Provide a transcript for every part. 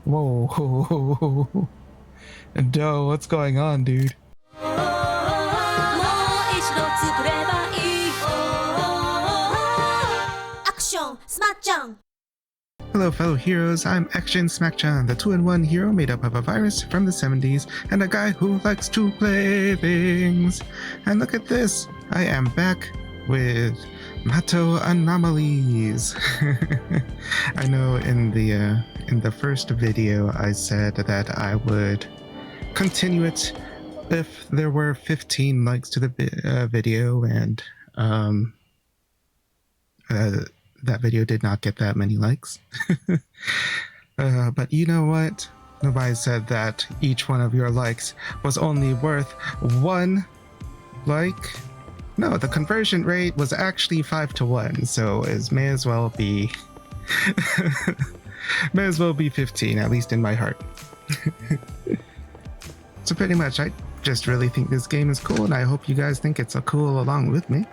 Whoa. Doe, what's going on, dude? Action, Smacchan! Hello, fellow heroes. I'm Action Smacchan, the 2-in-1 hero made up of a virus from the 70s and a guy who likes to play things. And look at this. I am back with Mato Anomalies. I know in the first video I said that I would continue it if there were 15 likes to the video, and that video did not get that many likes. But you know what? Nobody said that each one of your likes was only worth one like. No, the conversion rate was actually 5-1, so it may as well be 15, at least in my heart. So pretty much, I just really think this game is cool, and I hope you guys think it's cool along with me.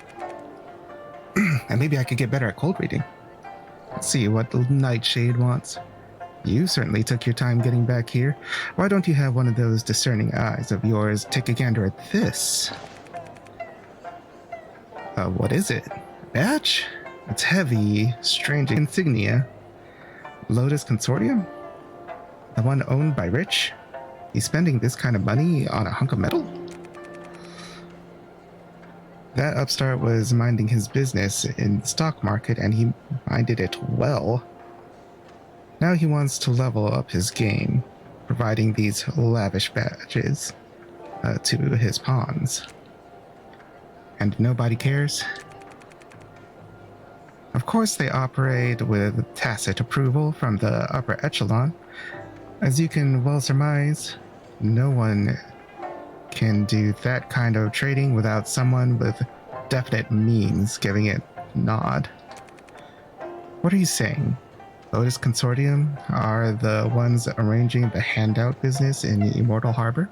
And maybe I could get better at cold reading. Let's see what the Nightshade wants. You certainly took your time getting back here. Why don't you have one of those discerning eyes of yours take a gander at this? What is it? Badge? It's heavy, strange insignia. Lotus Consortium? The one owned by Rich? He's spending this kind of money on a hunk of metal? That upstart was minding his business in the stock market, and he minded it well. Now he wants to level up his game, providing these lavish badges to his pawns. And nobody cares? Of course they operate with tacit approval from the upper echelon. As you can well surmise, no one can do that kind of trading without someone with definite means giving it nod. What are you saying? Lotus Consortium are the ones arranging the handout business in Immortal Harbor?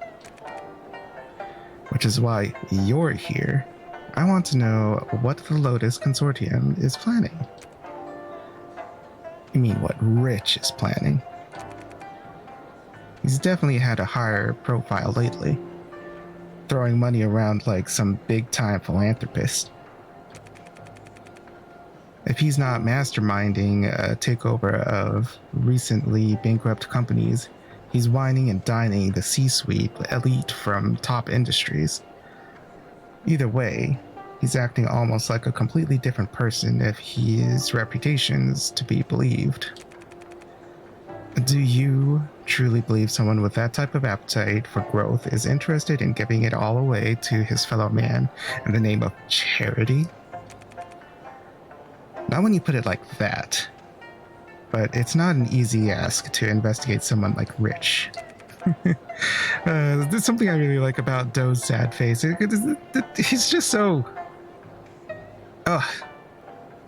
Which is why you're here. I want to know what the Lotus Consortium is planning. You mean what Rich is planning? He's definitely had a higher profile lately, throwing money around like some big-time philanthropist. If he's not masterminding a takeover of recently bankrupt companies, he's wining and dining the C-suite elite from top industries. Either way, he's acting almost like a completely different person if his reputation's to be believed. Do you truly believe someone with that type of appetite for growth is interested in giving it all away to his fellow man in the name of charity? Not when you put it like that, but it's not an easy ask to investigate someone like Rich. There's something I really like about Doe's sad face. He's just so...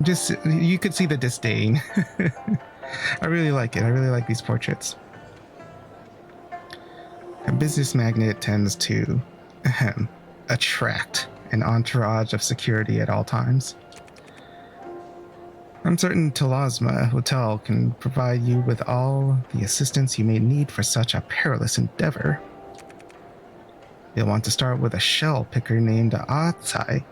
just, you could see the disdain. I really like it. I really like these portraits. A business magnate tends to attract an entourage of security at all times. I'm certain Telasma Hotel can provide you with all the assistance you may need for such a perilous endeavor. You'll want to start with a shell picker named Atsai,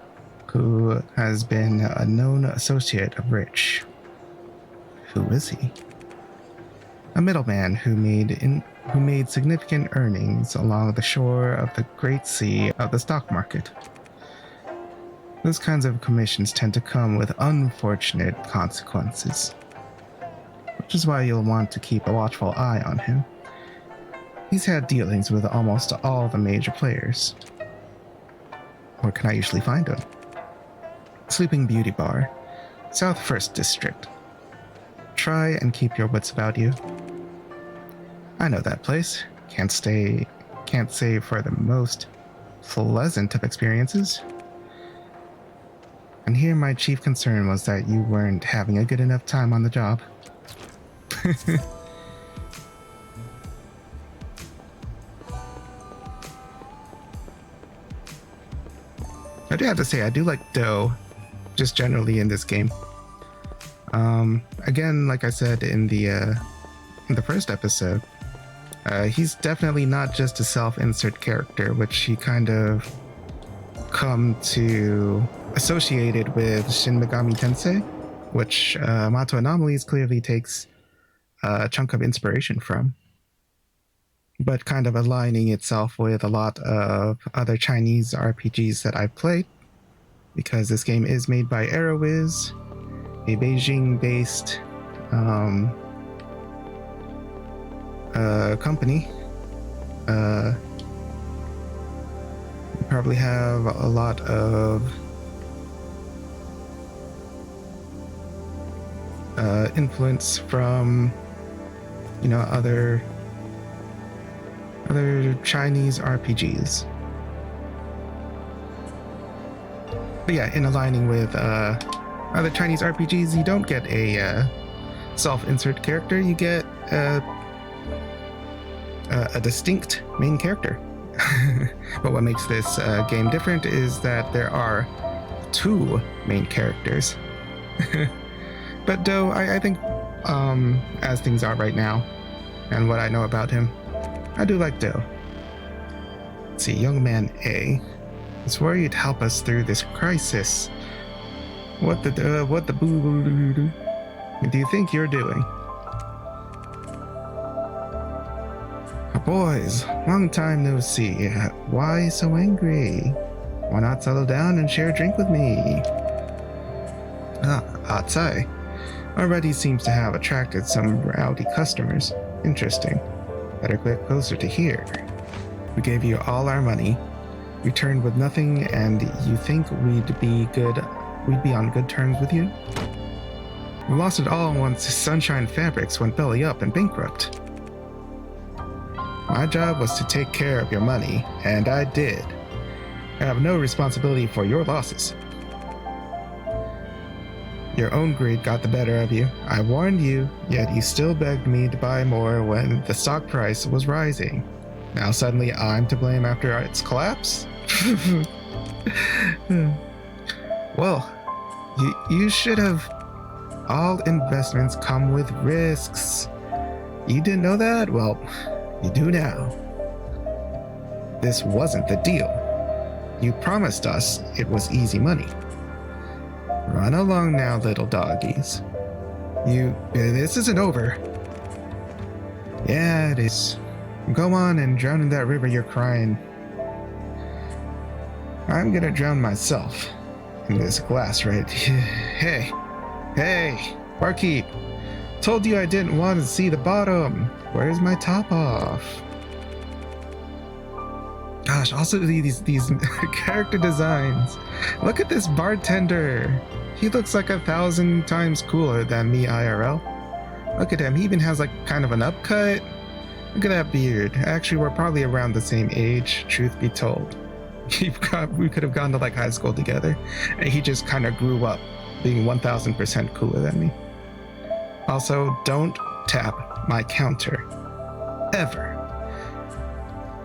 who has been a known associate of Rich. Who is he? A middleman who made significant earnings along the shore of the Great Sea of the stock market. Those kinds of commissions tend to come with unfortunate consequences, which is why you'll want to keep a watchful eye on him. He's had dealings with almost all the major players. Where can I usually find him? Sleeping Beauty Bar, South 1st District. Try and keep your wits about you. I know that place. Can't say for the most pleasant of experiences. And here my chief concern was that you weren't having a good enough time on the job. I do have to say, I do like Doe, just generally in this game. Again, like I said in the in the first episode, he's definitely not just a self-insert character, which he kind of come to associated with Shin Megami Tensei, which Mato Anomalies clearly takes a chunk of inspiration from, but kind of aligning itself with a lot of other Chinese RPGs that I've played, because this game is made by Arrowiz, a Beijing-based company. You probably have a lot of influence from, other Chinese RPGs. But yeah, in aligning with other Chinese RPGs, you don't get a self-insert character. You get a distinct main character. But what makes this game different is that there are 2 main characters. But Do, I think, as things are right now, and what I know about him, I do like Do. Let's see, young man A is worried to help us through this crisis. What the boo do you think you're doing? Boys, long time no see. Why so angry? Why not settle down and share a drink with me? Atsai already seems to have attracted some rowdy customers. Interesting. Better click closer to here. We gave you all our money, returned with nothing, and you think we'd be on good terms with you? We lost it all once Sunshine Fabrics went belly up and bankrupt. My job was to take care of your money, and I did. I have no responsibility for your losses. Your own greed got the better of you. I warned you, yet you still begged me to buy more when the stock price was rising. Now suddenly I'm to blame after its collapse? Well, you should have. All investments come with risks. You didn't know that? Well, you do now. This wasn't the deal. You promised us it was easy money. Run along now, little doggies. This isn't over. Yeah, it is. Go on and drown in that river you're crying. I'm gonna drown myself in this glass right here. Hey, barkeep. Told you I didn't want to see the bottom. Where's my top off? Gosh, also these character designs. Look at this bartender. He looks like 1,000 times cooler than me IRL. Look at him. He even has like kind of an upcut. Look at that beard. Actually, we're probably around the same age, truth be told. We could have gone to like high school together, and he just kind of grew up being 1,000% cooler than me. Also, don't tap my counter. Ever.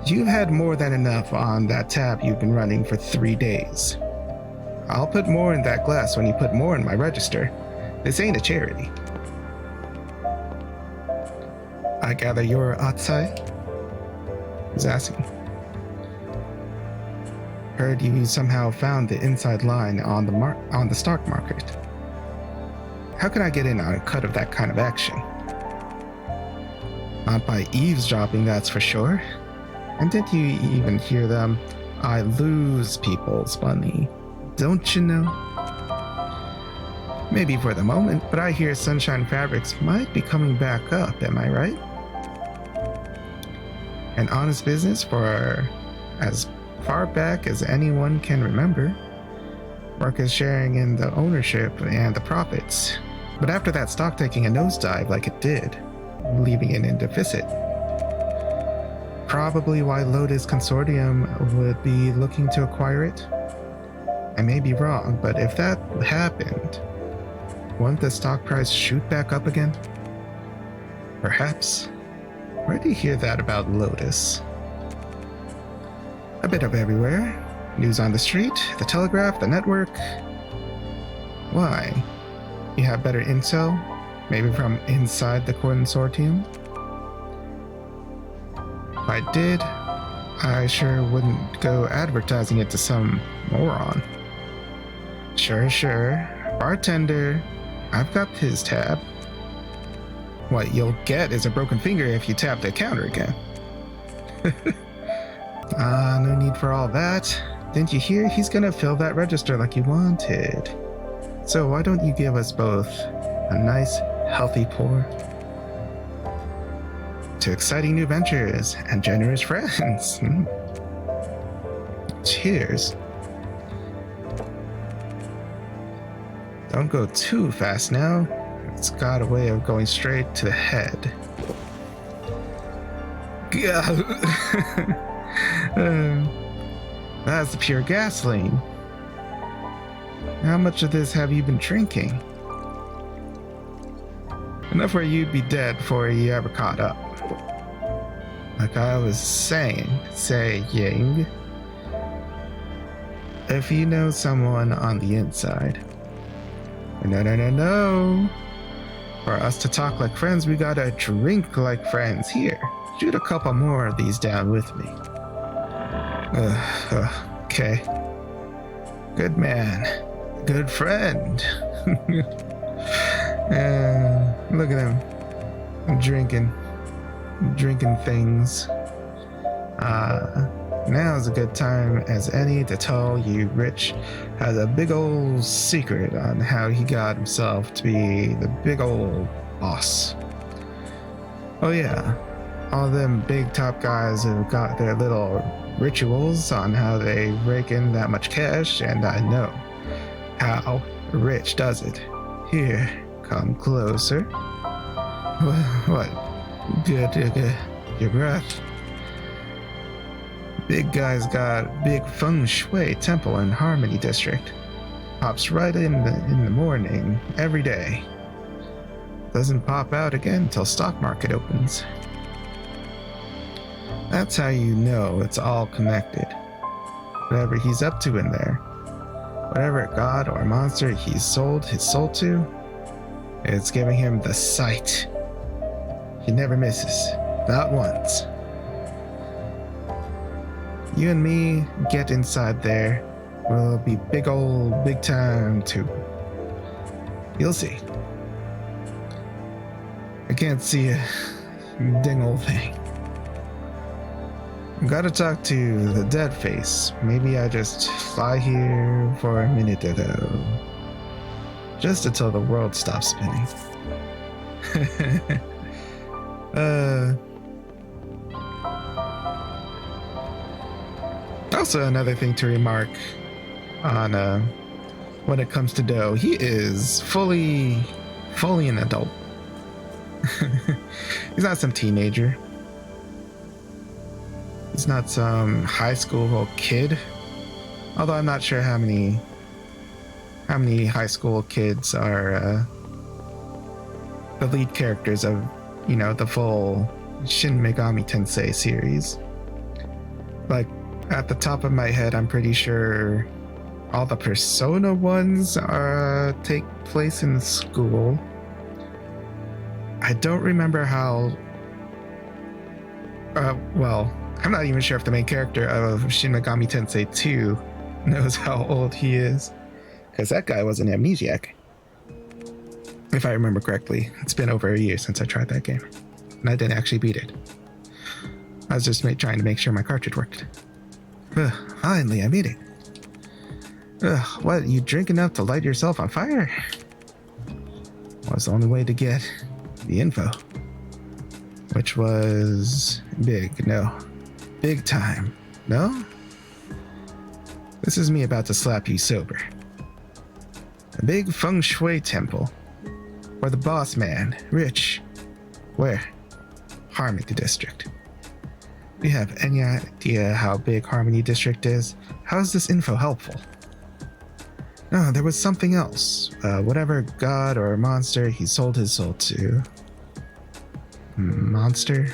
You've had more than enough on that tab you've been running for 3 days. I'll put more in that glass when you put more in my register. This ain't a charity. I gather you're Atsai? Who's asking? Heard you somehow found the inside line on the stock market. How can I get in on a cut of that kind of action? Not by eavesdropping, that's for sure. And did you even hear them? I lose people's money. Don't you know? Maybe for the moment, but I hear Sunshine Fabrics might be coming back up, am I right? An honest business for as far back as anyone can remember. Workers sharing in the ownership and the profits. But after that stock taking a nosedive like it did, leaving it in deficit. Probably why Lotus Consortium would be looking to acquire it. I may be wrong, but if that happened, won't the stock price shoot back up again? Perhaps. Where do you hear that about Lotus? A bit of everywhere. News on the street, the telegraph, the network. Why? You have better intel? Maybe from inside the consortium? If I did, I sure wouldn't go advertising it to some moron. Sure. Bartender, I've got his tab. What you'll get is a broken finger if you tap the counter again. No need for all that. Didn't you hear? He's gonna fill that register like you wanted. So why don't you give us both a nice, healthy pour? To exciting new ventures and generous friends. Cheers. Don't go too fast now. It's got a way of going straight to the head. That's pure gasoline. How much of this have you been drinking? Enough where you'd be dead before you ever caught up. Like I was saying, if you know someone on the inside. No. For us to talk like friends, we gotta drink like friends. Here, shoot a couple more of these down with me. Okay. Good man. Good friend. Look at him. Drinking things. Now's a good time as any to tell you Rich has a big old secret on how he got himself to be the big old boss. Oh yeah, all them big top guys have got their little rituals on how they rake in that much cash, and I know how Rich does it. Here, come closer. What? Good. Your breath. Big guy's got big feng shui temple in Harmony District. Pops right in the morning, every day. Doesn't pop out again till stock market opens. That's how you know it's all connected. Whatever he's up to in there, whatever god or monster he's sold his soul to, it's giving him the sight. He never misses, not once. You and me get inside there, we'll be big time too. You'll see. I can't see a dang old thing. Gotta talk to the dead face. Maybe I just fly here for a minute or so. Just until the world stops spinning. Also, another thing to remark on when it comes to Doe, he is fully an adult. He's not some teenager. He's not some high school kid. Although I'm not sure how many high school kids are the lead characters of, the full Shin Megami Tensei series. Like, at the top of my head, I'm pretty sure all the Persona ones take place in school. I don't remember how... I'm not even sure if the main character of Shin Megami Tensei 2 knows how old he is. Because that guy was an amnesiac. If I remember correctly. It's been over a year since I tried that game. And I didn't actually beat it. I was just trying to make sure my cartridge worked. Finally, I beat it. What, you drink enough to light yourself on fire? Well, it's the only way to get the info. Which was big time, no? This is me about to slap you sober. A big feng shui temple. Where the boss man, Rich. Where? Harmony District. Do you have any idea how big Harmony District is? How is this info helpful? No, there was something else. Whatever god or monster he sold his soul to. Monster?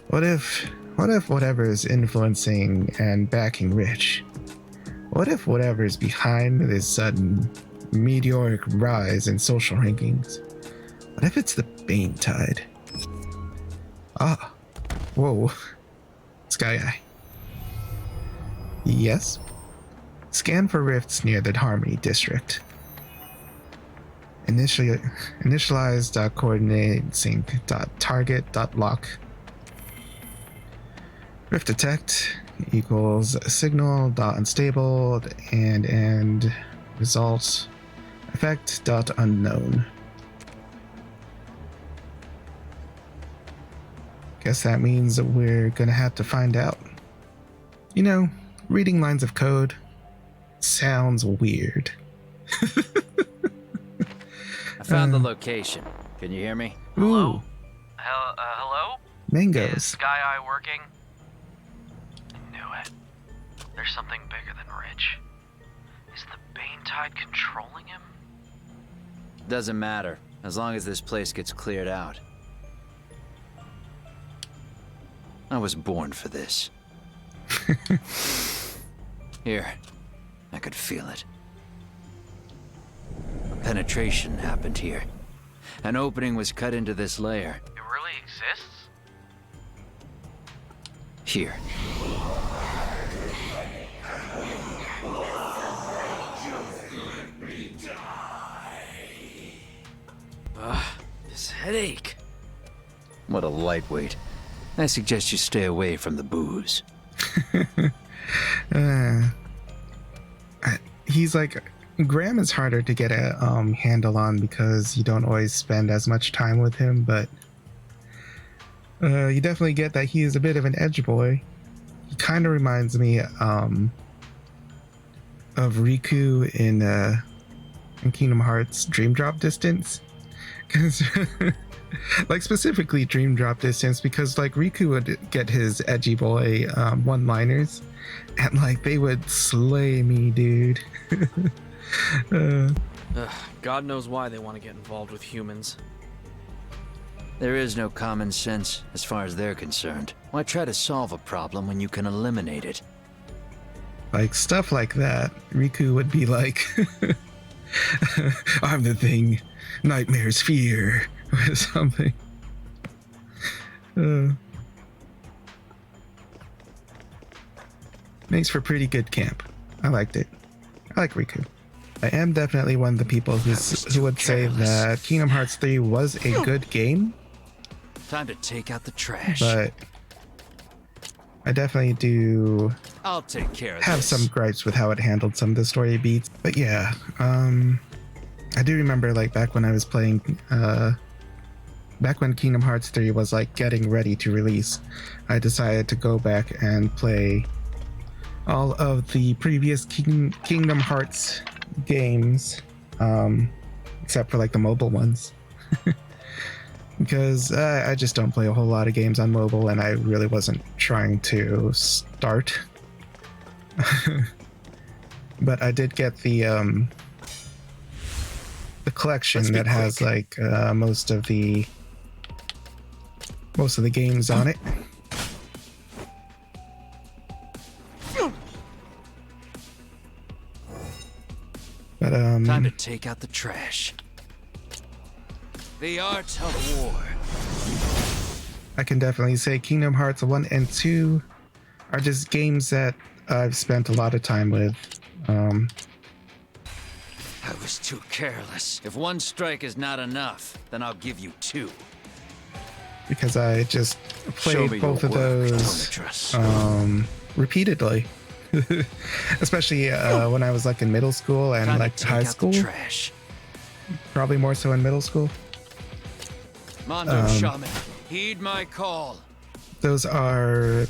What if whatever is influencing and backing Rich? What if whatever is behind this sudden meteoric rise in social rankings? What if it's the Bane Tide? Whoa. Sky Eye. Yes. Scan for rifts near the Harmony District. Initialize coordinate sync target lock. Rift detect equals signal unstable and result effect unknown. Guess that means that we're gonna have to find out. You know, reading lines of code sounds weird. I found the location. Can you hear me? Hello? Ooh, Hello? mangoes. Is Sky Eye working? I knew it. There's something bigger than Rich. Is the Bane Tide controlling him? Doesn't matter, as long as this place gets cleared out. I was born for this. Here, I could feel it. A penetration happened here. An opening was cut into this layer. It really exists? Here. This headache. What a lightweight. I suggest you stay away from the booze. He's like, Graham is harder to get a handle on because you don't always spend as much time with him, but you definitely get that he is a bit of an edge boy. He kind of reminds me of Riku in Kingdom Hearts Dream Drop Distance. Because like specifically Dream Drop Distance, because like Riku would get his edgy boy one-liners and like they would slay me, dude. God knows why they want to get involved with humans. There is no common sense as far as they're concerned. Why try to solve a problem when you can eliminate it? Like stuff like that, Riku would be like, I'm the thing nightmares fear, or something. Makes for pretty good camp. I liked it. I like Riku. I am definitely one of the people who would say that Kingdom Hearts 3 was a good game, Time to take out the trash. but I definitely do I'll take care of have this. some gripes with how it handled some of the story beats. But yeah, I do remember like back when I was playing, back when Kingdom Hearts 3 was like getting ready to release, I decided to go back and play all of the previous Kingdom Hearts games, except for like the mobile ones. Because I just don't play a whole lot of games on mobile, and I really wasn't trying to start. But I did get the collection that has like most of the games on it. But Time to take out the trash. The art of war. I can definitely say Kingdom Hearts 1 and 2 are just games that I've spent a lot of time with. I was too careless. If one strike is not enough, then I'll give you two. Because I just Show me played both your of work, those Tomatress. repeatedly. Especially when I was like in middle school and Time like to take high out school. the trash. Probably more so in middle school. Mondo Shaman, heed my call. Those are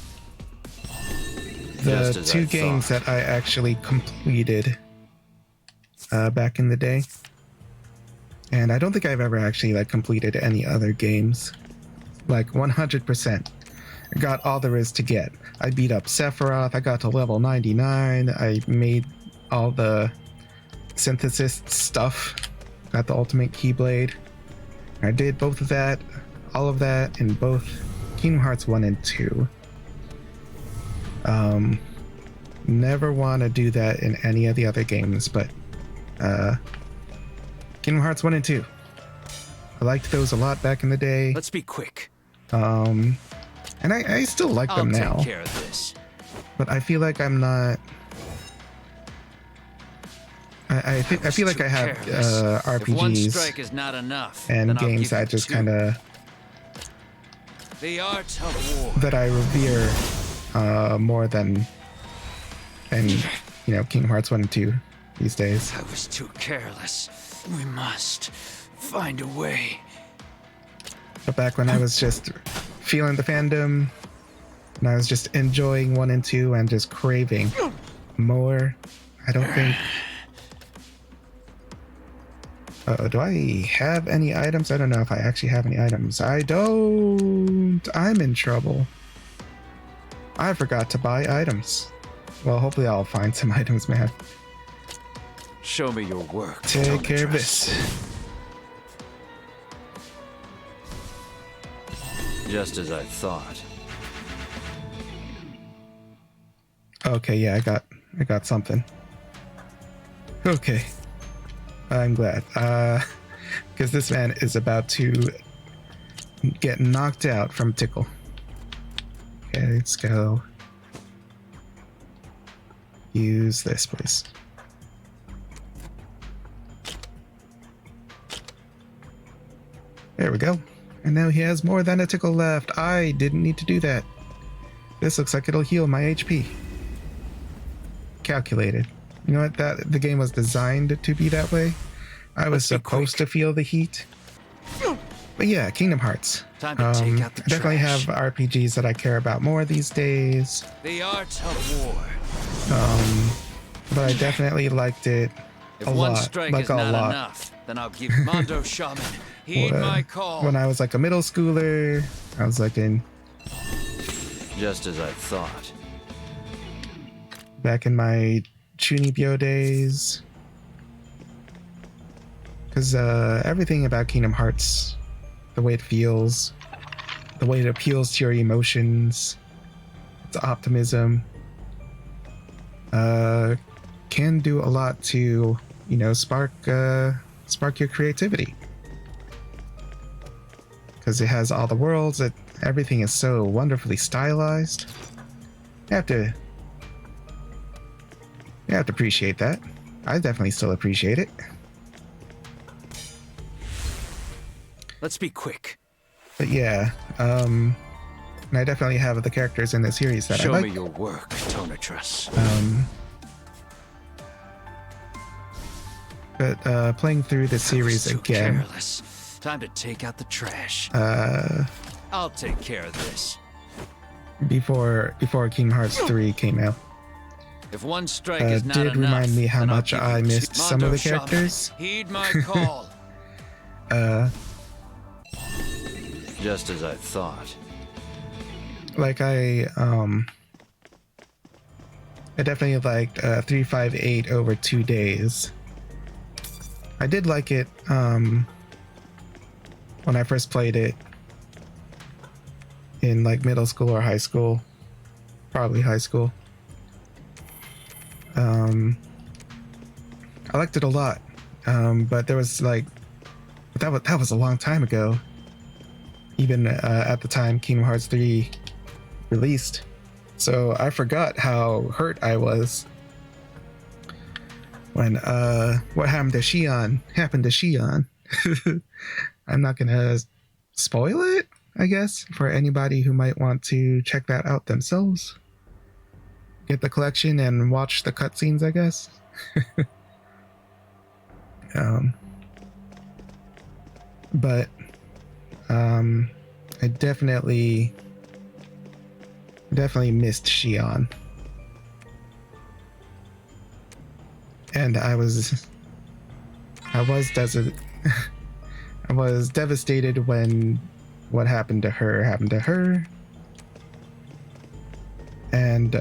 the Just as two I games thought. that I actually completed back in the day. And I don't think I've ever actually like completed any other games. Like 100%. I got all there is to get. I beat up Sephiroth, I got to level 99, I made all the synthesis stuff, got the ultimate Keyblade. I did both of that, all of that in both Kingdom Hearts 1 and 2. Never want to do that in any of the other games, but Kingdom Hearts 1 and 2. I liked those a lot back in the day. Let's be quick. And I still like I'll them take now, care of this. but I feel like I'm not. I feel like I have If one strike RPGs is not enough, and then I'll games give you that just two. kind of The art of war. that I revere more than Kingdom Hearts 1 and 2 these days. I was too careless. We must find a way. But back when I was just feeling the fandom, and I was just enjoying 1 and 2 and just craving more, I don't think. Do I have any items? I don't know if I actually have any items. I don't. I'm in trouble. I forgot to buy items. Well, hopefully I'll find some items, man. Show me your work. Take care of Tometress. this. Just as I thought. Okay, yeah, I got something. Okay. I'm glad. Because this man is about to get knocked out from Tickle. Okay, let's go. Use this, please. There we go. And now he has more than a Tickle left. I didn't need to do that. This looks like it'll heal my HP. Calculated. You know what? The game was designed to be that way. I was supposed to feel the heat. But yeah, Kingdom Hearts. Time to take out the I definitely trash. have RPGs that I care about more these days. The art of war. But I definitely liked it If a one lot. strike Like is a not lot. enough, then I'll give Mondo Shaman. Heed my call. When I was like a middle schooler, I was like Just as I thought. back in my Chunibyo days. Because everything about Kingdom Hearts, the way it feels, the way it appeals to your emotions, its optimism, can do a lot to, spark your creativity. Because it has all the worlds, everything is so wonderfully stylized. You have to appreciate that. I definitely still appreciate it. Let's be quick. But yeah, and I definitely have the characters in the series that Show I like. me your work, Tometress. But playing through the series I was too again, careless. Time to take out the trash. uh, I'll take care of this. before Kingdom Hearts 3 came out, If one strike is not did enough, remind me how then I'll much give I you missed two. some of Mondo the Shaman, characters. Heed my call. Just as I thought. Like I definitely liked 358 over 2 days. I did like it when I first played it in like middle school or high school, probably high school. I liked it a lot, but there was like that was a long time ago. Even at the time Kingdom Hearts 3 released, so I forgot how hurt I was when what happened to Shion happened to Shion. I'm not gonna spoil it, I guess, for anybody who might want to check that out themselves. Get the collection and watch the cutscenes, I guess. But I definitely missed Shion. And I was devastated when what happened to her. And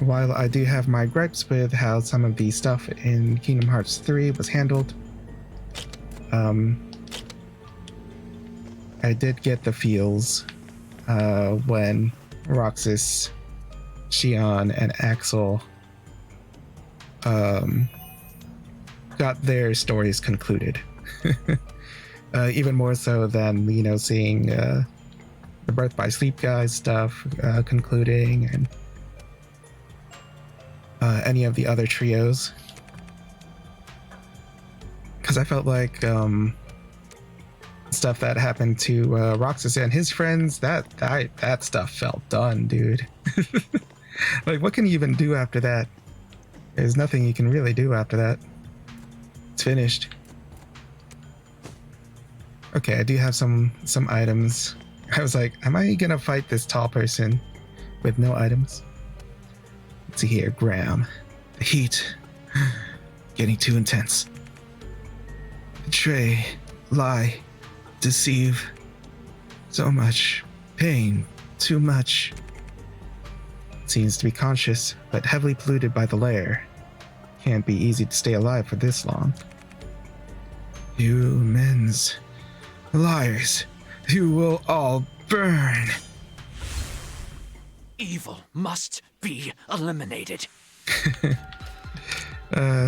while I do have my gripes with how some of the stuff in Kingdom Hearts 3 was handled, I did get the feels when Roxas, Shion, and Axel got their stories concluded. Even more so than, seeing the Birth by Sleep guys stuff concluding, and any of the other trios. Because I felt like stuff that happened to Roxas and his friends, that stuff felt done, dude. Like, what can you even do after that? There's nothing you can really do after that. It's finished. Okay, I do have some items. I was like, am I gonna fight this tall person with no items? Let's see here, Graham. The heat getting too intense. Betray, lie, deceive. So much pain, too much. Seems to be conscious, but heavily polluted by the lair. Can't be easy to stay alive for this long. Humans. Liars. You will all burn. Evil must be eliminated.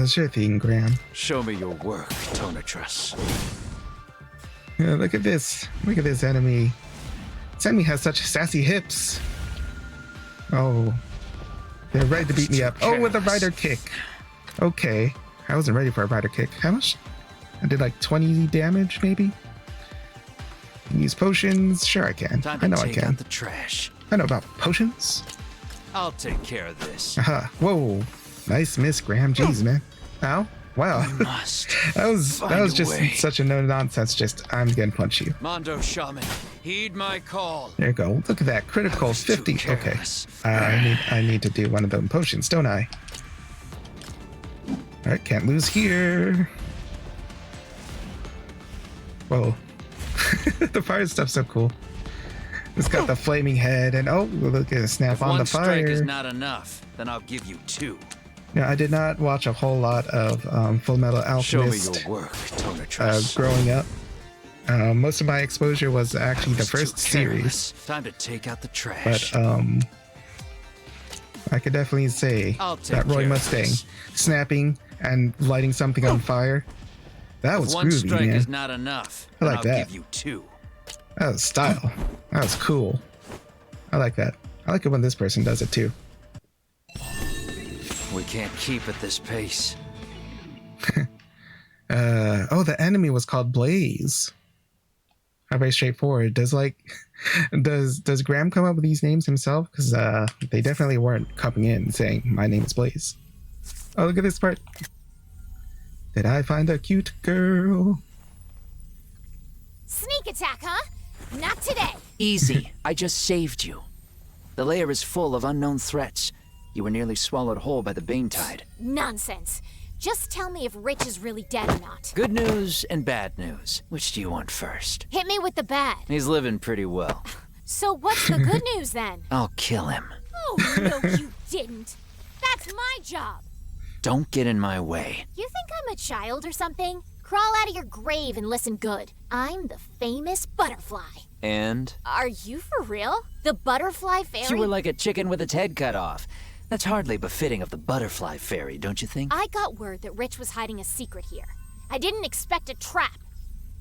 Sure thing, Graham. Show me your work, Tonatrus. Look at this. Look at this enemy. This enemy has such sassy hips. Oh. They're ready to beat me up. Oh, with a rider kick. Okay. I wasn't ready for a rider kick. How much? I did like 20 damage, maybe? Use potions? Sure I can. I know I can. Out the trash. I know about potions. I'll take care of this. Aha. Whoa. Nice miss, Graham. Jeez, man. Ow. Wow. Must that was just such a no nonsense. Just, I'm gonna punch you. Mondo Shaman, heed my call. There you go. Look at that. Critical 50. Okay. I need to do one of them potions, don't I? Alright, can't lose here. Whoa. The fire stuff's so cool. It's got the flaming head, and oh, look at it snap If on one the fire. strike is not enough, then I'll give you two. Now, I did not watch a whole lot of Full Metal Alchemist. Show me your work, Tonatrus. Growing up. Most of my exposure was actually the first series. Time to take out the trash. But I could definitely say that Roy Mustang snapping and lighting something on fire. That was one groovy, strike man. is not enough. I like I'll that. give you two. That was style. That was cool. I like that. I like it when this person does it too. We can't keep at this pace. Oh, the enemy was called Blaze. How very straightforward. Does Graham come up with these names himself? Because they definitely weren't coming in saying my name is Blaze. Oh, look at this part. Did I find a cute girl? Sneak attack, huh? Not today. Easy. I just saved you. The lair is full of unknown threats. You were nearly swallowed whole by the Bane Tide. Nonsense. Just tell me if Rich is really dead or not. Good news and bad news. Which do you want first? Hit me with the bad. He's living pretty well. So what's the good news then? I'll kill him. Oh, no, you didn't. That's my job. Don't get in my way. You think I'm a child or something? Crawl out of your grave and listen good. I'm the famous butterfly. And? Are you for real? The butterfly fairy? You were like a chicken with its head cut off. That's hardly befitting of the butterfly fairy, don't you think? I got word that Rich was hiding a secret here. I didn't expect a trap.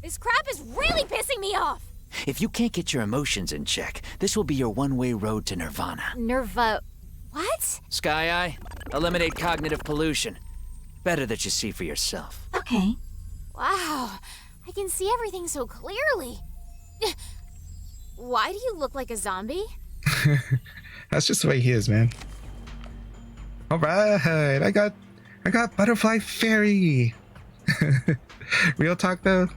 This crap is really pissing me off. If you can't get your emotions in check, this will be your one-way road to Nirvana. What? Sky Eye, eliminate cognitive pollution. Better that you see for yourself. Okay. Wow, I can see everything so clearly. Why do you look like a zombie? That's just the way he is, man. All right, I got Butterfly Fairy. Real talk though,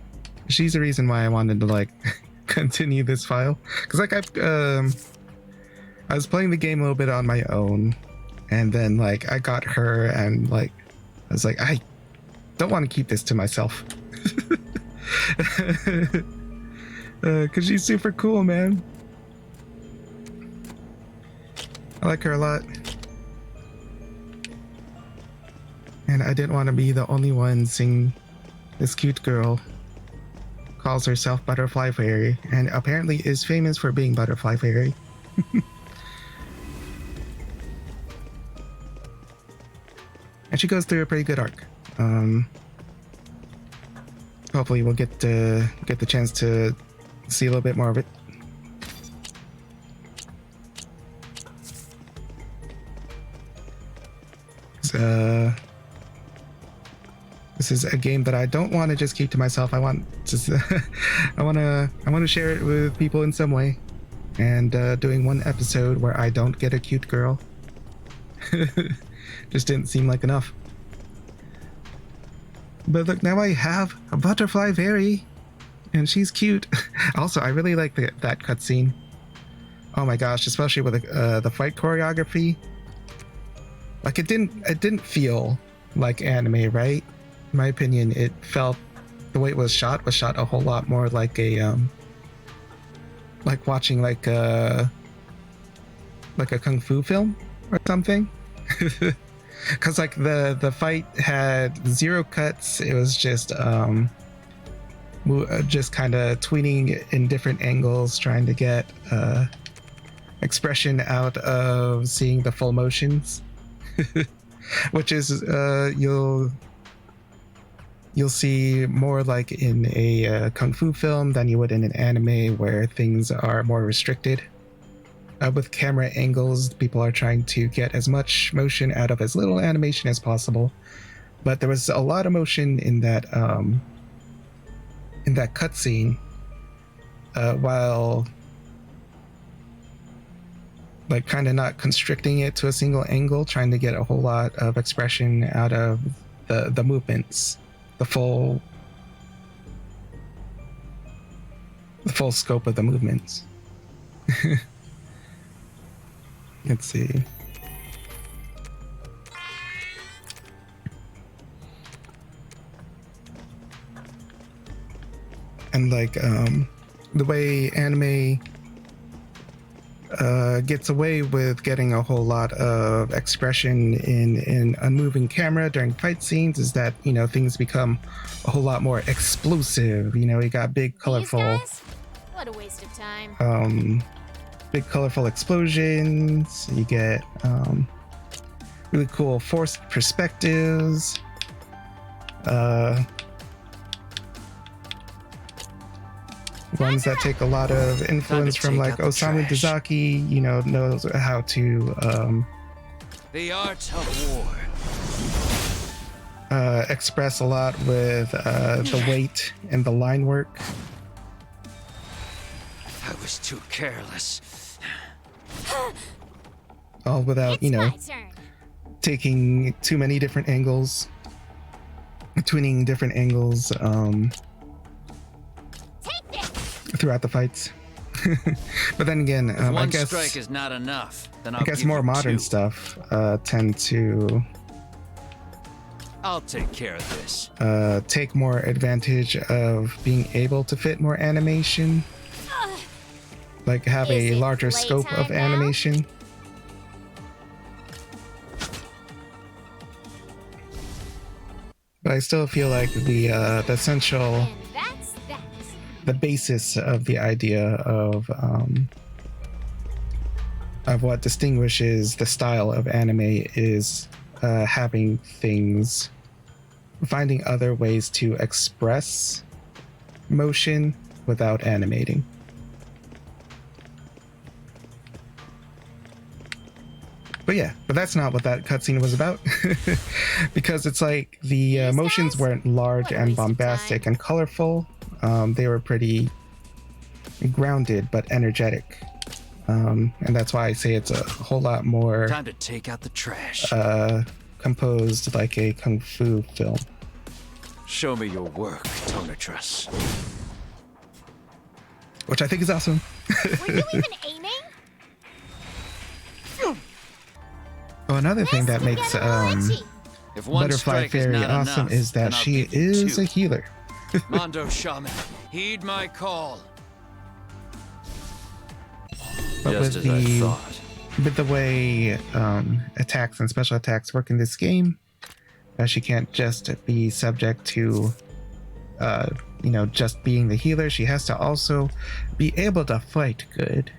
she's the reason why I wanted to like continue this file, because like I was playing the game a little bit on my own, and then like I got her, and like I was like, I don't want to keep this to myself. Because she's super cool, man. I like her a lot. And I didn't want to be the only one seeing this cute girl calls herself Butterfly Fairy, and apparently is famous for being Butterfly Fairy. And she goes through a pretty good arc. Hopefully we'll get the chance to see a little bit more of it. this is a game that I don't want to just keep to myself. I want to I want to share it with people in some way. And doing one episode where I don't get a cute girl just didn't seem like enough. But look, now I have a butterfly fairy, and she's cute. Also, I really like that cutscene. Oh my gosh, especially with the fight choreography. Like it didn't feel like anime, right? In my opinion, it felt, the way it was shot a whole lot more like a like watching like a kung fu film or something. Because like the fight had zero cuts. It was just kind of tweening in different angles, trying to get expression out of seeing the full motions. Which is you'll see more like in a kung fu film than you would in an anime, where things are more restricted. With camera angles, people are trying to get as much motion out of as little animation as possible. But there was a lot of motion in that cutscene, while like kind of not constricting it to a single angle, trying to get a whole lot of expression out of the movements, the full scope of the movements. Let's see. And like the way anime gets away with getting a whole lot of expression in unmoving camera during fight scenes is that, you know, things become a whole lot more explosive. You know, you got big colorful These guys? What a waste of time. Big colorful explosions. You get really cool forced perspectives. Ones that take a lot of influence from like Osamu Dezaki, you know, knows how to The art of war. Express a lot with the weight and the line work. I was too careless. All without, It's you know, my turn. taking too many different angles, tweening different angles Take this. throughout the fights. But then again, If I one guess strike is not enough, then I'll I guess give more you modern two. stuff tend to I'll take care of this. take more advantage of being able to fit more animation, like have Is a it larger scope of playtime now? animation. But I still feel like the essential, And that's that. the basis of the idea of what distinguishes the style of anime is having things, finding other ways to express motion without animating. But yeah, but that's not what that cutscene was about. Because it's like the These motions guys? weren't large What a and waste of bombastic time. and colorful. They were pretty grounded but energetic. And that's why I say it's a whole lot more Time to take out the trash. composed like a kung fu film. Show me your work, Tonatrus. Which I think is awesome. Were you even aiming? Oh, another thing that Let's makes get a latchy. If one Butterfly strike is Fairy not awesome enough, is that then I'll she give you is two. a healer. Mondo Shaman, heed my call. But Just with as I the thought. with the way attacks and special attacks work in this game, she can't just be subject to you know, just being the healer. She has to also be able to fight good.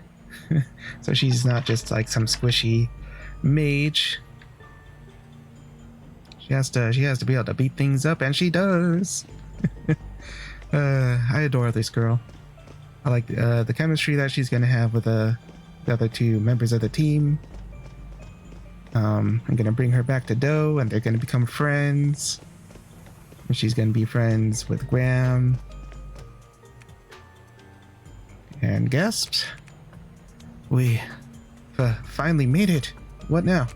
So she's not just like some squishy mage. She has to be able to beat things up, and she does. I adore this girl. I like the chemistry that she's gonna have with the other two members of the team. I'm gonna bring her back to Doe, and they're gonna become friends. And she's gonna be friends with Graham. And gasps. We finally made it. What now?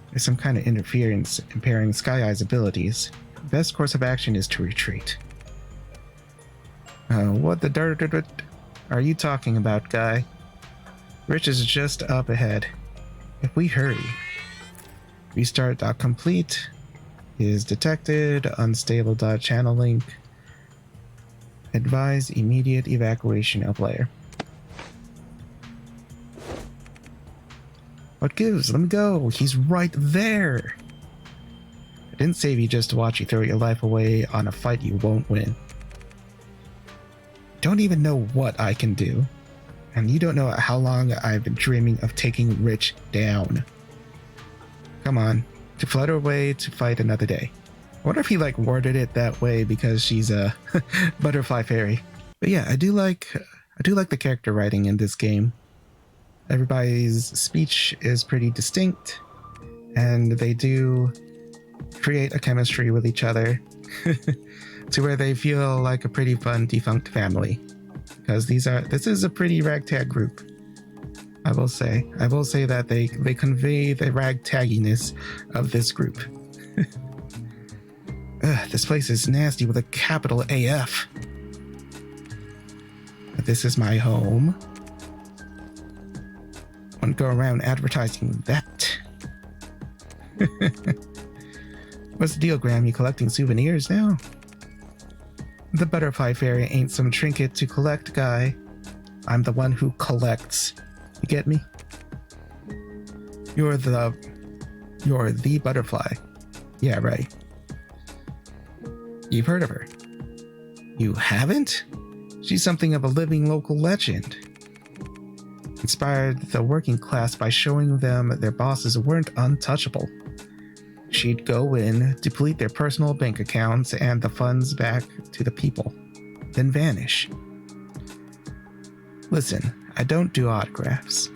There's some kind of interference impairing Sky Eye's abilities. Best course of action is to retreat. What the dirt are you talking about, guy? Rich is just up ahead. If we hurry. Restart dot complete is detected. Unstable dot channel link. Advise immediate evacuation of layer. What gives? Let me go. He's right there. I didn't save you just to watch you throw your life away on a fight you won't win. Don't even know what I can do. And you don't know how long I've been dreaming of taking Rich down. Come on. To flutter away to fight another day. I wonder if he worded it that way because she's a butterfly fairy. But yeah, I do like the character writing in this game. Everybody's speech is pretty distinct, and they do create a chemistry with each other to where they feel like a pretty fun defunct family. Because this is a pretty ragtag group. I will say that they convey the ragtagginess of this group. This place is nasty with a capital AF. This is my home. Wouldn't go around advertising that. What's the deal, Graham? You collecting souvenirs now? The butterfly fairy ain't some trinket to collect guy. I'm the one who collects. You get me? You're the butterfly. Yeah, right. You've heard of her. You haven't? She's something of a living local legend. Inspired the working class by showing them their bosses weren't untouchable. She'd go in, deplete their personal bank accounts and the funds back to the people, then vanish. Listen, I don't do autographs.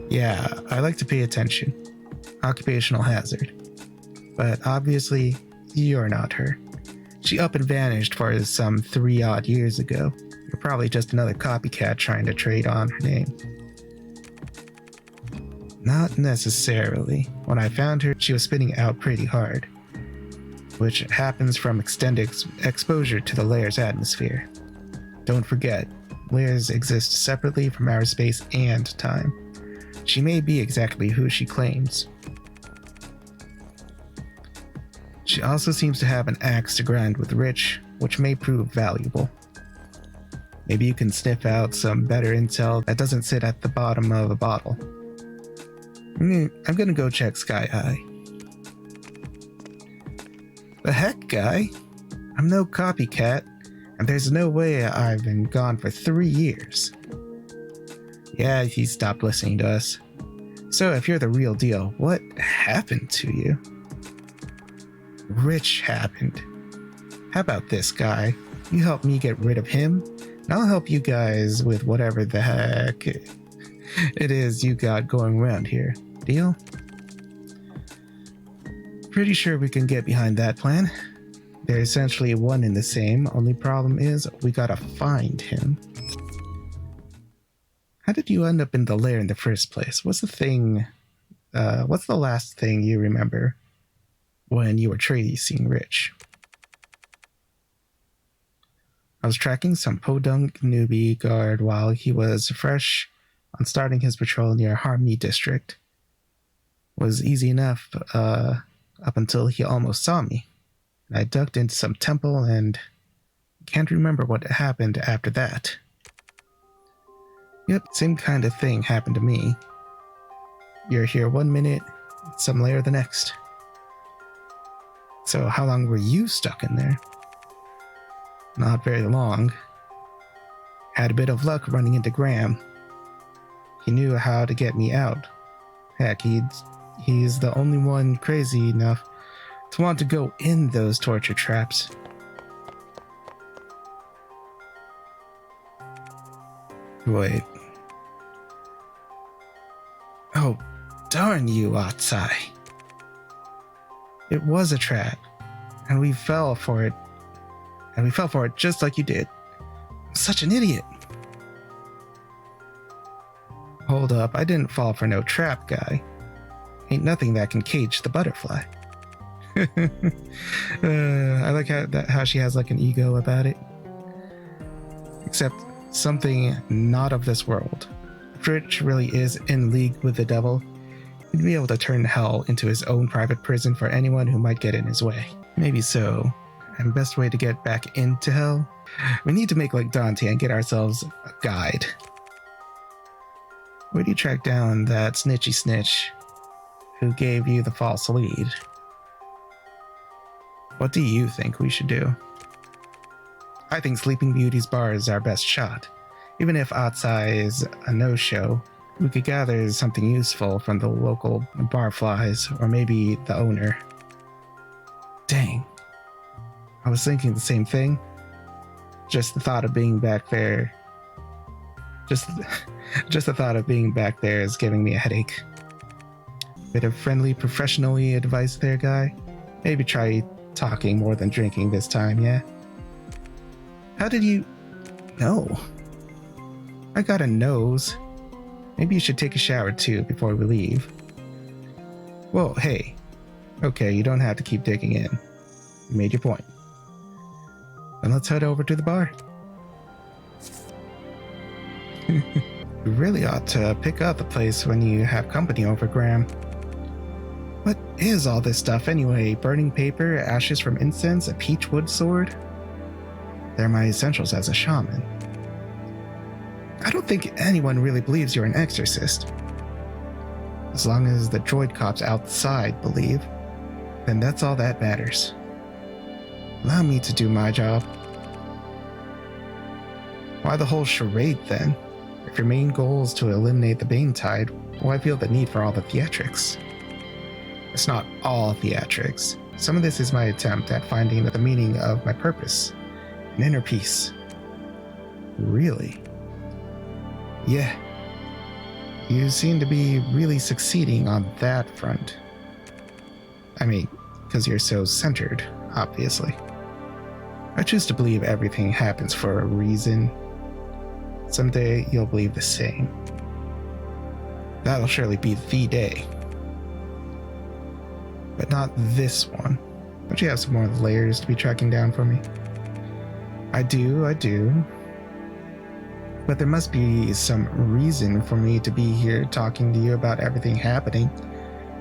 Yeah, I like to pay attention. Occupational hazard. But obviously, you're not her. She up and vanished for some 3 odd years ago. You're probably just another copycat trying to trade on her name. Not necessarily. When I found her, she was spinning out pretty hard, which happens from extended exposure to the layer's atmosphere. Don't forget, layers exist separately from our space and time. She may be exactly who she claims. She also seems to have an axe to grind with Rich, which may prove valuable. Maybe you can sniff out some better intel that doesn't sit at the bottom of a bottle. I'm gonna go check Sky Eye. The heck, guy? I'm no copycat, and there's no way I've been gone for 3 years. Yeah, he stopped listening to us. So if you're the real deal, what happened to you? Rich happened. How about this, guy? You help me get rid of him, and I'll help you guys with whatever the heck it is you got going around here. Deal? Pretty sure we can get behind that plan. They're essentially one and the same, only problem is we gotta find him. How did you end up in the lair in the first place? What's the last thing you remember when you were tracing Rich? I was tracking some podunk newbie guard while he was fresh on starting his patrol near Harmony District. Was easy enough up until he almost saw me. I ducked into some temple and can't remember what happened after that. Yep, same kind of thing happened to me. You're here 1 minute, some layer the next. So how long were you stuck in there? Not very long. Had a bit of luck running into Graham. He knew how to get me out. Heck, he's the only one crazy enough to want to go in those torture traps. Wait. Darn you, Atsai. It was a trap, and we fell for it. And we fell for it just like you did. I'm such an idiot. Hold up, I didn't fall for no trap, guy. Ain't nothing that can cage the butterfly. I like how she has like an ego about it. Except something not of this world. If Rich really is in league with the devil, he'd be able to turn hell into his own private prison for anyone who might get in his way. Maybe so. And best way to get back into hell? We need to make like Dante and get ourselves a guide. Where do you track down that snitchy snitch who gave you the false lead? What do you think we should do? I think Sleeping Beauty's bar is our best shot. Even if Atsai is a no-show, we could gather something useful from the local barflies, or maybe the owner. Dang. I was thinking the same thing. Just the thought of being back there... Just the thought of being back there is giving me a headache. Bit of friendly, professionally advice there, guy. Maybe try talking more than drinking this time, yeah? How did you... know? I got a nose. Maybe you should take a shower too before we leave. Whoa, hey. Okay, you don't have to keep digging in. You made your point. Then let's head over to the bar. You really ought to pick up the place when you have company over, Graham. What is all this stuff anyway? Burning paper, ashes from incense, a peach wood sword? They're my essentials as a shaman. I don't think anyone really believes you're an exorcist. As long as the droid cops outside believe, then that's all that matters. Allow me to do my job. Why the whole charade then? If your main goal is to eliminate the Bane Tide, why feel the need for all the theatrics? It's not all theatrics. Some of this is my attempt at finding the meaning of my purpose, an inner peace. Really? Yeah. You seem to be really succeeding on that front. I mean, because you're so centered, obviously. I choose to believe everything happens for a reason. Someday you'll believe the same. That'll surely be the day. But not this one. Don't you have some more layers to be tracking down for me? I do. But there must be some reason for me to be here talking to you about everything happening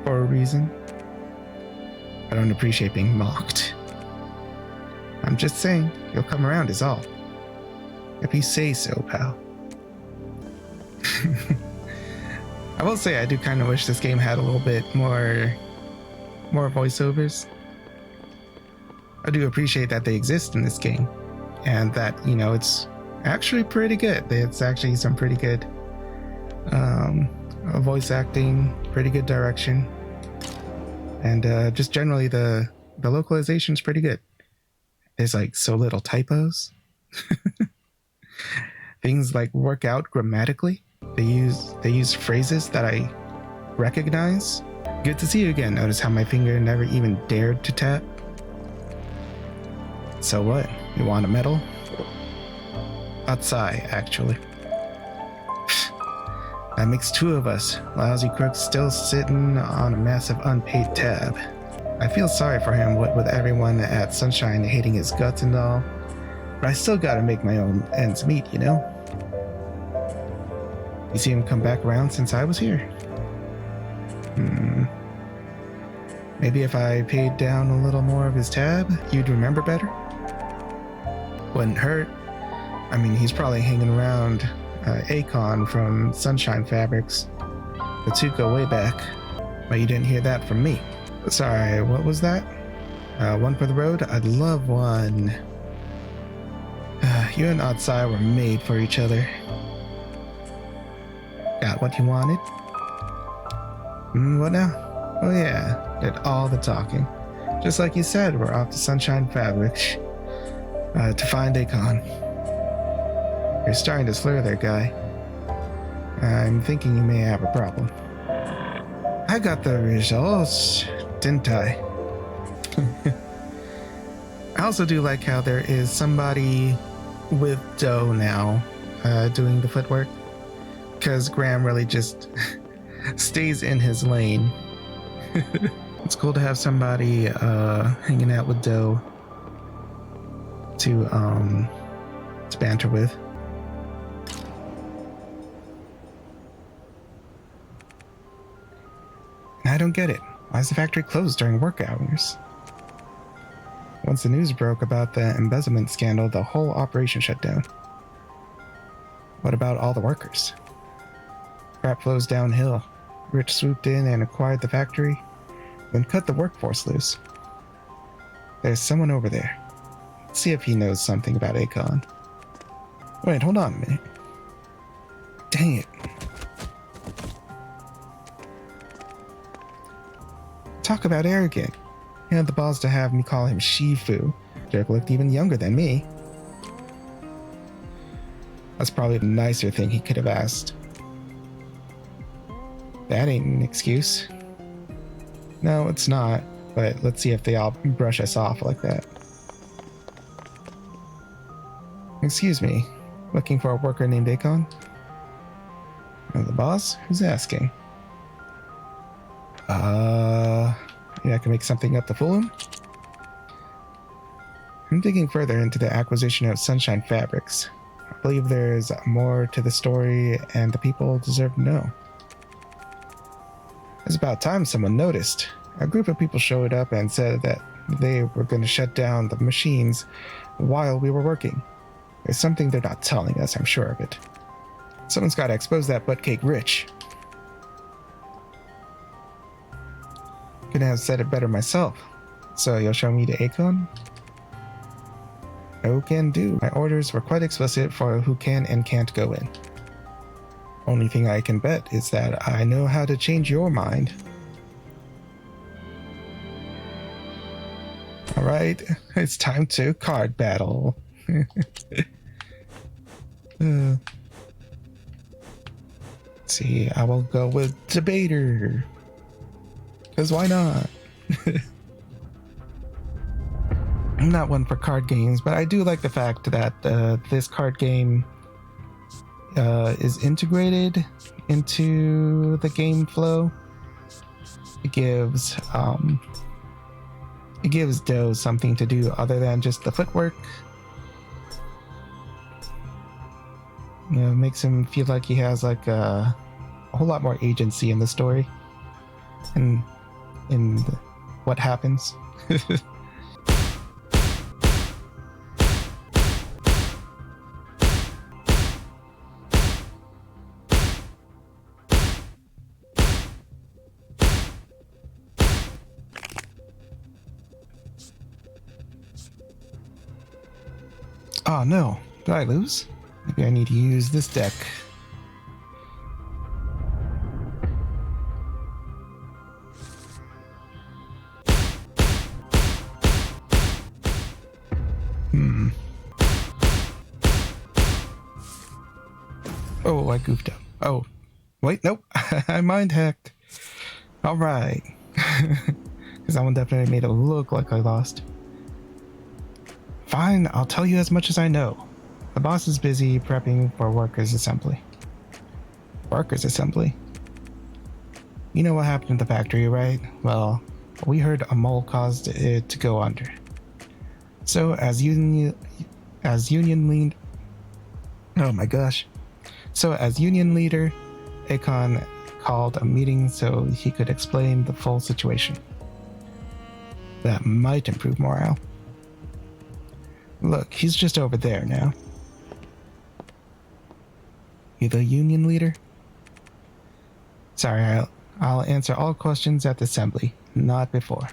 for a reason. I don't appreciate being mocked. I'm just saying, you'll come around is all. If you say so, pal. I will say I do kind of wish this game had a little bit more voiceovers. I do appreciate that they exist in this game, and that, you know, it's actually pretty good. It's actually some pretty good voice acting, pretty good direction, and just generally the localization's pretty good. There's like so little typos. Things like work out grammatically. They use phrases that I recognize. Good to see you again. Notice how my finger never even dared to tap. So what? You want a medal? Atsai, actually. That makes two of us. Lousy crooks still sitting on a massive unpaid tab. I feel sorry for him, what with everyone at Sunshine hating his guts and all. But I still gotta make my own ends meet, you know? You see him come back around since I was here? Maybe if I paid down a little more of his tab, you'd remember better? Wouldn't hurt. I mean, he's probably hanging around Akon from Sunshine Fabrics. The two go way back. But you didn't hear that from me. Sorry, what was that? One for the road? I'd love one. You and Atsai were made for each other. Got what you wanted? What now? Oh yeah, did all the talking. Just like you said, we're off to Sunshine Fabrics to find Akon. You're starting to slur there, guy. I'm thinking you may have a problem. I got the results, didn't I? I also do like how there is somebody with Doe now doing the footwork, because Graham really just stays in his lane. It's cool to have somebody hanging out with Doe to banter with. I don't get it. Why is the factory closed during work hours? Once the news broke about the embezzlement scandal, the whole operation shut down. What about all the workers? Crap flows downhill. Rich swooped in and acquired the factory, then cut the workforce loose. There's someone over there. Let's see if he knows something about Akon. Wait, hold on a minute. Dang it. Talk about arrogant. He had the balls to have me call him Shifu. Jerk looked even younger than me. That's probably the nicer thing he could have asked. That ain't an excuse. No, it's not. But let's see if they all brush us off like that. Excuse me. Looking for a worker named Akon? The boss? Who's asking? Yeah, I can make something up to fool him. I'm digging further into the acquisition of Sunshine Fabrics. I believe there's more to the story and the people deserve to know. It's about time someone noticed. A group of people showed up and said that they were going to shut down the machines while we were working. There's something they're not telling us, I'm sure of it. Someone's got to expose that buttcake Rich. Couldn't have said it better myself. So you'll show me to Akon? No can do. My orders were quite explicit for who can and can't go in. Only thing I can bet is that I know how to change your mind. Alright, it's time to card battle. Let's see, I will go with Debater. Because why not? I'm not one for card games, but I do like the fact that this card game is integrated into the game flow. It gives Doe something to do other than just the footwork. You know, it makes him feel like he has like a whole lot more agency in the story and in what happens. Oh no, did I lose? Maybe I need to use this deck. Oh, I goofed up. Oh, wait, nope. I mind hacked. All right. Because that one definitely made it look like I lost. Fine, I'll tell you as much as I know. The boss is busy prepping for workers' assembly. Workers' assembly? You know what happened in the factory, right? Well, we heard a mole caused it to go under. So as union lead, oh my gosh. So as union leader, Akon called a meeting so he could explain the full situation. That might improve morale. Look, he's just over there now. You the union leader? Sorry, I'll answer all questions at the assembly, not before.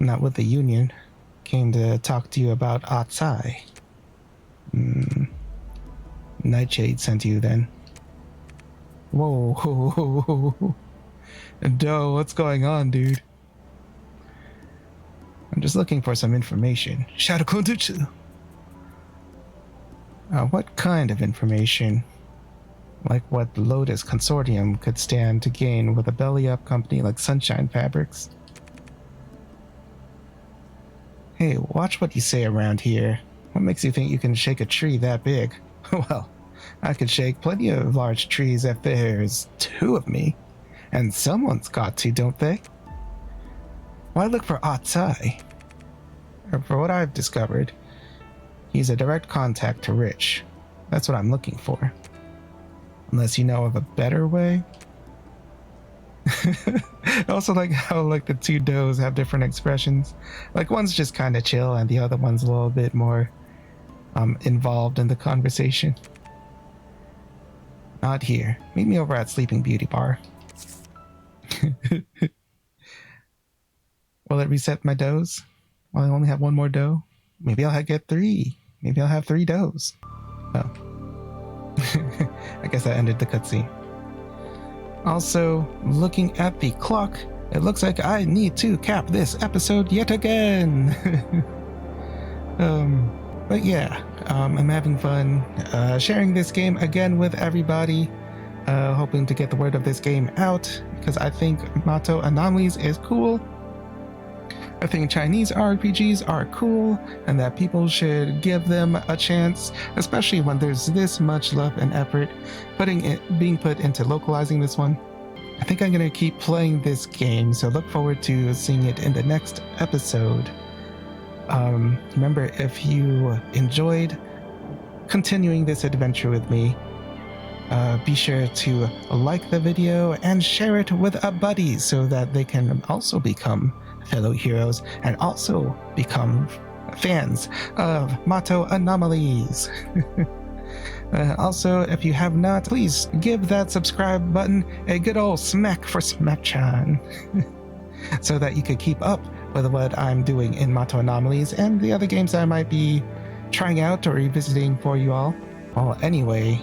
Not with the union. Came to talk to you about Atsai. Nightshade sent you then. Whoa. Doe, what's going on, dude? I'm just looking for some information. Shadow Kondutsu. What kind of information? like what Lotus Consortium could stand to gain with a belly-up company like Sunshine Fabrics. Hey, watch what you say around here. What makes you think you can shake a tree that big? Well, I could shake plenty of large trees if there's 2 of me. And someone's got to, don't they? Why look for Atsai? For what I've discovered, he's a direct contact to Rich. That's what I'm looking for. Unless you know of a better way. I also like how like the 2 does have different expressions. Like one's just kind of chill and the other one's a little bit more involved in the conversation. Not here. Meet me over at Sleeping Beauty Bar. Will it reset my does? Will I only have 1 more doe? Maybe I'll get 3. Maybe I'll have 3 does. Oh. I guess that ended the cutscene. Also, looking at the clock, it looks like I need to cap this episode yet again. But yeah, I'm having fun sharing this game again with everybody, hoping to get the word of this game out, because I think Mato Anomalies is cool. I think Chinese RPGs are cool, and that people should give them a chance, especially when there's this much love and effort being put into localizing this one. I think I'm going to keep playing this game, so look forward to seeing it in the next episode. Remember, if you enjoyed continuing this adventure with me, be sure to like the video and share it with a buddy so that they can also become fellow heroes and also become fans of Mato Anomalies. Also, if you have not, please give that subscribe button a good old smack for Smacchan so that you could keep up with what I'm doing in Mato Anomalies and the other games I might be trying out or revisiting for you all. Well, anyway,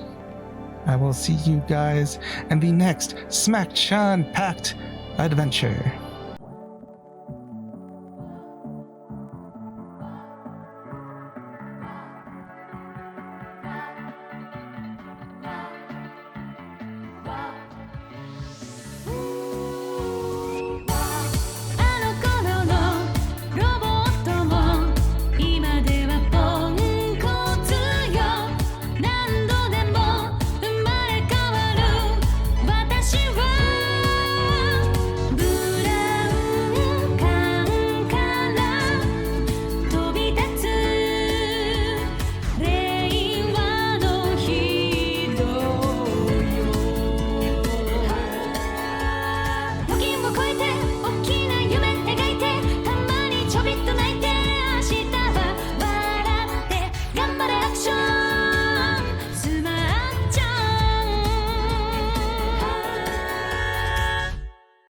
I will see you guys in the next Smacchan packed adventure.